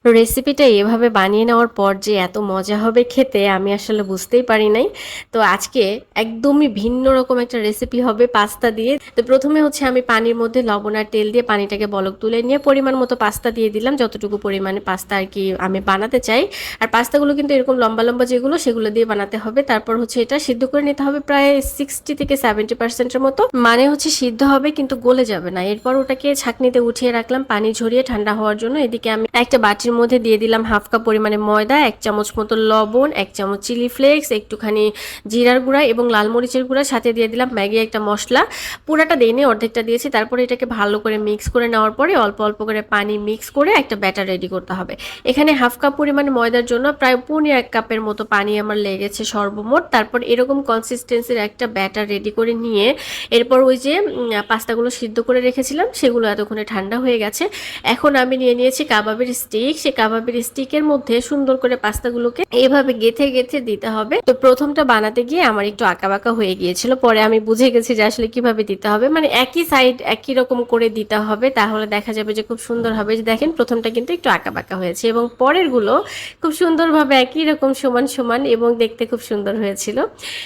রেসিপিটা এভাবে বানিয়ে নেওয়ার পর যে এত মজা হবে খেতে আমি আসলে বুঝতেই পারি নাই। তো আজকে একদমই ভিন্ন রকম একটা রেসিপি হবে পাস্তা দিয়ে। তো প্রথমে হচ্ছে আমি পানির মধ্যে লবণ আর তেল দিয়ে পানিটাকে বলক তুলে নিয়ে পরিমাণ মতো পাস্তা দিয়ে দিলাম, যতটুকু পরিমাণে পাস্তা আর কি আমি বানাতে চাই। আর পাস্তাগুলো কিন্তু এরকম লম্বা লম্বা যেগুলো সেগুলো দিয়ে বানাতে হবে। তারপর হচ্ছে এটা সিদ্ধ করে নিতে হবে প্রায় 60 থেকে 70% মতো, মানে হচ্ছে সিদ্ধ হবে কিন্তু গলে যাবে না। এরপর ওটাকে ছাঁকনিতে উঠিয়ে রাখলাম পানি ঝরিয়ে ঠান্ডা হওয়ার জন্য। এদিকে আমি একটা বাটির মধ্যে দিয়ে দিলাম হাফ কাপ পরিমাণে ময়দা, 1 চামচ মতো লবণ, 1 চামচ চিলি ফ্লেক্স, একটুখানি জিরার গুঁড়া এবং লাল মরিচের গুঁড়া, সাথে দিয়ে দিলাম ম্যাগি একটা মশলা। পুরাটা দেইনি, অর্ধেকটা দিয়েছি। তারপরে এটাকে ভালো করে মিক্স করে নেওয়ার পরে অল্প অল্প করে পানি মিক্স করে একটা ব্যাটার রেডি করতে হবে। এখানে হাফ কাপ পরিমাণে ময়দার জন্য প্রায় 1.5 কাপের মতো পানি আমার লেগেছে সর্বমোট। তারপর এরকম কনসিস্টেন্সির একটা ব্যাটার রেডি করে নিয়ে এরপর ওই যে পাস্তাগুলো সিদ্ধ করে রেখেছিলাম সেগুলো এতক্ষণে ঠান্ডা হয়ে গেছে। এখন আমি নিয়ে নিয়েছি কাবাবের স্টিক। সেই কাবাবের স্টিকের মধ্যে সুন্দর করে পাস্তাগুলোকে এভাবে গেথে গেথে দিতে হবে। তো প্রথমটা বানাতে গিয়ে আমার একটু আঁকাবাঁকা হয়ে গিয়েছিল, পরে আমি বুঝে গেছি যে আসলে কিভাবে দিতে হবে, মানে একই সাইড একই রকম করে দিতে হবে, তাহলে দেখা যাবে যে খুব সুন্দর হবে। যে দেখেন প্রথমটা কিন্তু একটু আঁকাবাঁকা হয়েছে এবং পরের গুলো খুব সুন্দরভাবে একই রকম সমান সমান এবং দেখতে খুব সুন্দর হয়েছিল।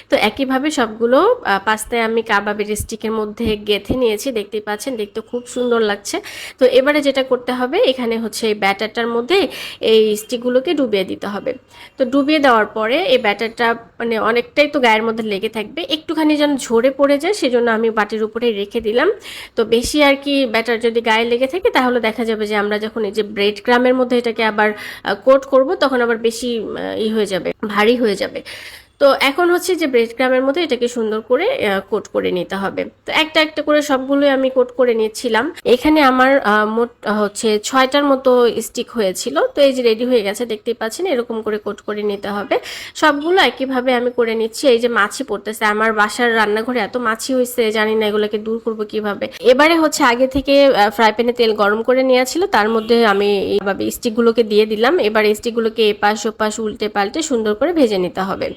তো একইভাবে সবগুলো পাস্তায় আমি কাবাবের স্টিকের মধ্যে গেথে নিয়েছি, দেখতেই পাচ্ছেন, দেখতে খুব সুন্দর লাগছে। তো এবারে যেটা করতে হবে, এখানে হচ্ছে এই ব্যাটারটার মধ্যে এই স্টিকগুলোকে ডুবিয়ে দিতে হবে। তো ডুবিয়ে দেওয়ার পরে এই ব্যাটারটা মানে অনেকটাই তো গায়ের মধ্যে লেগে থাকবে, একটুখানি যেন ঝরে পড়ে যায় সেজন্য আমি বাটির উপরে রেখে দিলাম। তো বেশি আর কি ব্যাটার যদি গায়ে লেগে থাকে তাহলে দেখা যাবে যে আমরা যখন এই যে ব্রেড ক্রামের মধ্যে এটাকে আবার কোট করব তখন আবার বেশি হয়ে যাবে, ভারী হয়ে যাবে। তো এখন হচ্ছে যে ব্রেড ক্রামের মধ্যে এটাকে সুন্দর করে কোট করে নিতে হবে। তো একটা একটা করে সবগুলোই আমি কোট করে নিচ্ছিলাম। এখানে আমার মোট হচ্ছে 6টার মতো স্টিক হয়েছিল। তো এই যে রেডি হয়ে গেছে, দেখতেই পাচ্ছেন, এরকম করে কোট করে নিতে হবে। সবগুলো একইভাবে আমি করে নিচ্ছি। এই যে মাছি পড়তেছে, আমার বাসার রান্নাঘরে এত মাছি হয়েছে, জানি না এগুলোকে দূর করবো কিভাবে। এবারে হচ্ছে আগে থেকে ফ্রাই প্যানে তেল গরম করে নেওয়া ছিল, তার মধ্যে আমি এইভাবে স্টিকগুলোকে দিয়ে দিলাম। এবার স্টিকগুলোকে এপাশ ওপাশ উল্টে পাল্টে সুন্দর করে ভেজে নিতে হবে।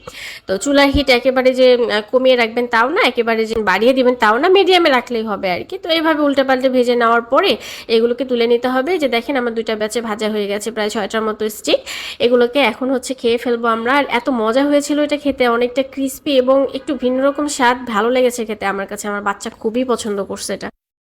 তো চুলার হিট একেবারে যে কমিয়ে রাখবেন তাও না, একেবারে যে বাড়িয়ে দিবেন তাও না, মিডিয়ামে রাখলেই হবে আর কি। তো এইভাবে উল্টে পাল্টে ভেজে নেওয়ার পরে এগুলোকে তুলে নিতে হবে। যে দেখেন আমার 2টা ব্যাচে ভাজা হয়ে গেছে, প্রায় 6টার মতো স্টিক। এগুলোকে এখন হচ্ছে খেয়ে ফেলবো আমরা। আর এত মজা হয়েছিল এটা খেতে, অনেকটা ক্রিস্পি এবং একটু ভিন্ন রকম স্বাদ, ভালো লেগেছে খেতে আমার কাছে। আমার বাচ্চা খুবই পছন্দ করছে এটা।